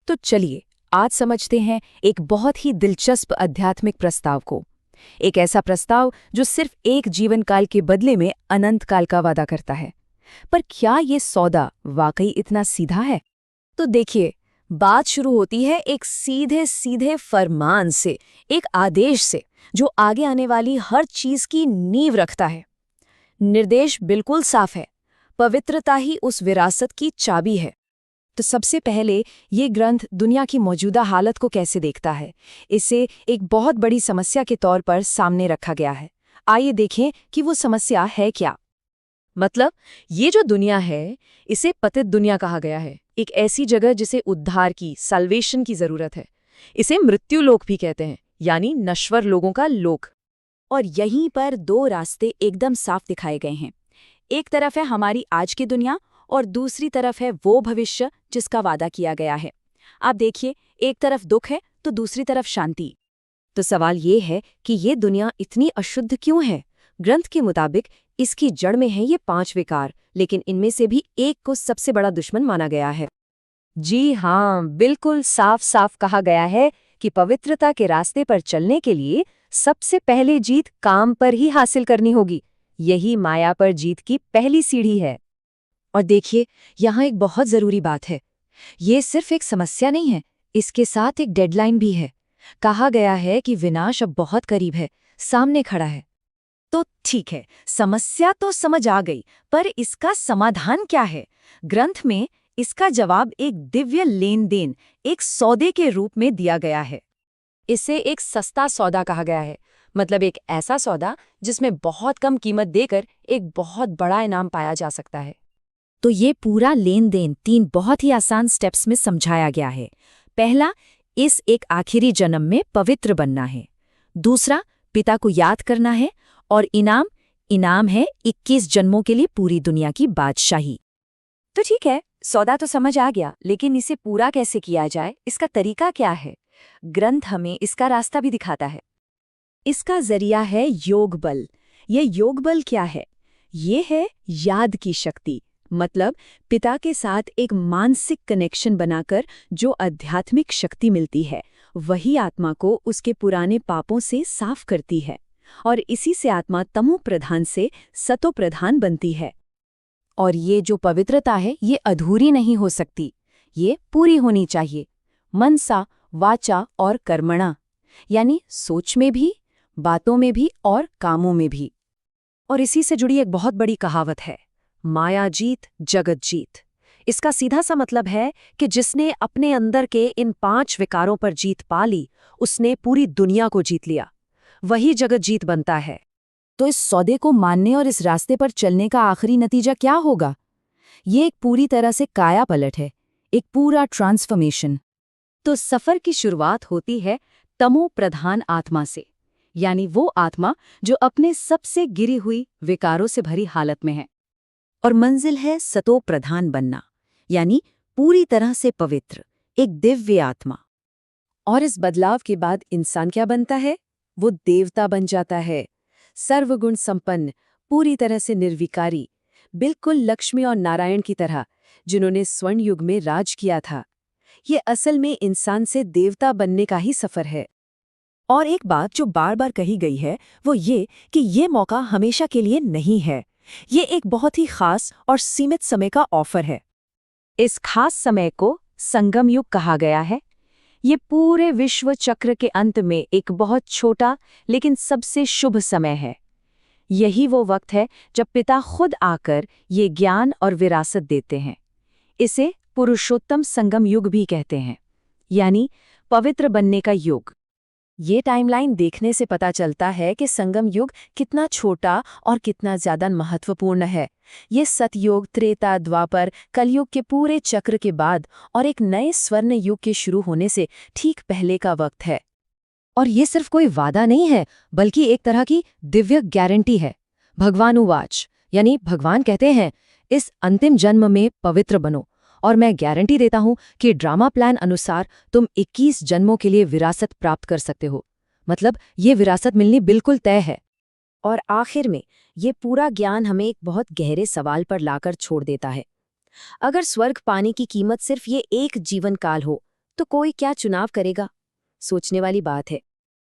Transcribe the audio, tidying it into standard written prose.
तो चलिए आज समझते हैं एक बहुत ही दिलचस्प आध्यात्मिक प्रस्ताव को। एक ऐसा प्रस्ताव जो सिर्फ एक जीवन काल के बदले में अनंत काल का वादा करता है। पर क्या ये सौदा वाकई इतना सीधा है? तो देखिए, बात शुरू होती है एक सीधे सीधे फरमान से, एक आदेश से जो आगे आने वाली हर चीज की नींव रखता है। निर्देश बिल्कुल साफ है, पवित्रता ही उस विरासत की चाबी है। तो सबसे पहले ये ग्रंथ दुनिया की मौजूदा हालत को कैसे देखता है, इसे एक बहुत बड़ी समस्या के तौर पर सामने रखा गया है। आइए देखें कि वो समस्या है क्या। मतलब ये जो दुनिया है, इसे पतित दुनिया कहा गया है, एक ऐसी जगह जिसे उद्धार की, साल्वेशन की जरूरत है। इसे मृत्यु लोक भी कहते हैं, यानी नश्वर लोगों का लोक। और यहीं पर दो रास्ते एकदम साफ दिखाए गए हैं। एक तरफ है हमारी आज की दुनिया और दूसरी तरफ है वो भविष्य जिसका वादा किया गया है। आप देखिए, एक तरफ दुख है तो दूसरी तरफ शांति। तो सवाल ये है कि ये दुनिया इतनी अशुद्ध क्यों है? ग्रंथ के मुताबिक इसकी जड़ में है ये 5 विकार, लेकिन इनमें से भी एक को सबसे बड़ा दुश्मन माना गया है। जी हाँ, बिल्कुल साफ साफ कहा गया है कि पवित्रता के रास्ते पर चलने के लिए सबसे पहले जीत काम पर ही हासिल करनी होगी। यही माया पर जीत की पहली सीढ़ी है। और देखिए, यहाँ एक बहुत जरूरी बात है। ये सिर्फ एक समस्या नहीं है, इसके साथ एक डेडलाइन भी है। कहा गया है कि विनाश अब बहुत करीब है, सामने खड़ा है। तो ठीक है, समस्या तो समझ आ गई, पर इसका समाधान क्या है? ग्रंथ में इसका जवाब एक दिव्य लेन देन, एक सौदे के रूप में दिया गया है। इसे एक सस्ता सौदा कहा गया है। मतलब एक ऐसा सौदा जिसमें बहुत कम कीमत देकर एक बहुत बड़ा इनाम पाया जा सकता है। तो ये पूरा लेन देन 3 बहुत ही आसान स्टेप्स में समझाया गया है। पहला, इस एक आखिरी जन्म में पवित्र बनना है। दूसरा, पिता को याद करना है। और इनाम है 21 जन्मों के लिए पूरी दुनिया की बादशाही। तो ठीक है, सौदा तो समझ आ गया, लेकिन इसे पूरा कैसे किया जाए, इसका तरीका क्या है? ग्रंथ हमें इसका रास्ता भी दिखाता है। इसका जरिया है योग बल। ये योग बल क्या है? ये है याद की शक्ति। मतलब पिता के साथ एक मानसिक कनेक्शन बनाकर जो आध्यात्मिक शक्ति मिलती है, वही आत्मा को उसके पुराने पापों से साफ करती है। और इसी से आत्मा तमो प्रधान से सतो प्रधान बनती है। और ये जो पवित्रता है, ये अधूरी नहीं हो सकती, ये पूरी होनी चाहिए, मनसा, वाचा और कर्मणा, यानी सोच में भी, बातों में भी और कामों में भी। और इसी से जुड़ी एक बहुत बड़ी कहावत है, माया जीत जगत जीत। इसका सीधा सा मतलब है कि जिसने अपने अंदर के इन 5 विकारों पर जीत पा ली, उसने पूरी दुनिया को जीत लिया। वही जगत जीत बनता है। तो इस सौदे को मानने और इस रास्ते पर चलने का आखिरी नतीजा क्या होगा? ये एक पूरी तरह से काया पलट है, एक पूरा ट्रांसफॉर्मेशन। तो सफर की शुरुआत होती है तमो प्रधान आत्मा से, यानी वो आत्मा जो अपने सबसे गिरी हुई विकारों से भरी हालत में है। और मंजिल है सतो प्रधान बनना, यानी पूरी तरह से पवित्र, एक दिव्य आत्मा। और इस बदलाव के बाद इंसान क्या बनता है? वो देवता बन जाता है, सर्वगुण संपन्न, पूरी तरह से निर्विकारी, बिल्कुल लक्ष्मी और नारायण की तरह, जिन्होंने स्वर्ण युग में राज किया था। ये असल में इंसान से देवता बनने का ही सफर है। और एक बात जो बार बार कही गई है, वो ये कि ये मौका हमेशा के लिए नहीं है। ये एक बहुत ही खास और सीमित समय का ऑफर है। इस खास समय को संगम युग कहा गया है। ये पूरे विश्व चक्र के अंत में एक बहुत छोटा लेकिन सबसे शुभ समय है। यही वो वक्त है जब पिता खुद आकर ये ज्ञान और विरासत देते हैं। इसे पुरुषोत्तम संगम युग भी कहते हैं, यानी पवित्र बनने का युग। ये टाइमलाइन देखने से पता चलता है कि संगम युग कितना छोटा और कितना ज्यादा महत्वपूर्ण है। ये सतयुग, त्रेता, द्वापर, कलयुग के पूरे चक्र के बाद और एक नए स्वर्ण युग के शुरू होने से ठीक पहले का वक्त है। और ये सिर्फ कोई वादा नहीं है, बल्कि एक तरह की दिव्य गारंटी है। भगवानुवाच, यानी भगवान कहते हैं, इस अंतिम जन्म में पवित्र बनो, और मैं गारंटी देता हूं कि ड्रामा प्लान अनुसार तुम 21 जन्मों के लिए विरासत प्राप्त कर सकते हो। मतलब ये विरासत मिलनी बिल्कुल तय है। और आखिर में ये पूरा ज्ञान हमें एक बहुत गहरे सवाल पर लाकर छोड़ देता है। अगर स्वर्ग पाने की कीमत सिर्फ ये एक जीवन काल हो, तो कोई क्या चुनाव करेगा? सोचने वाली बात है।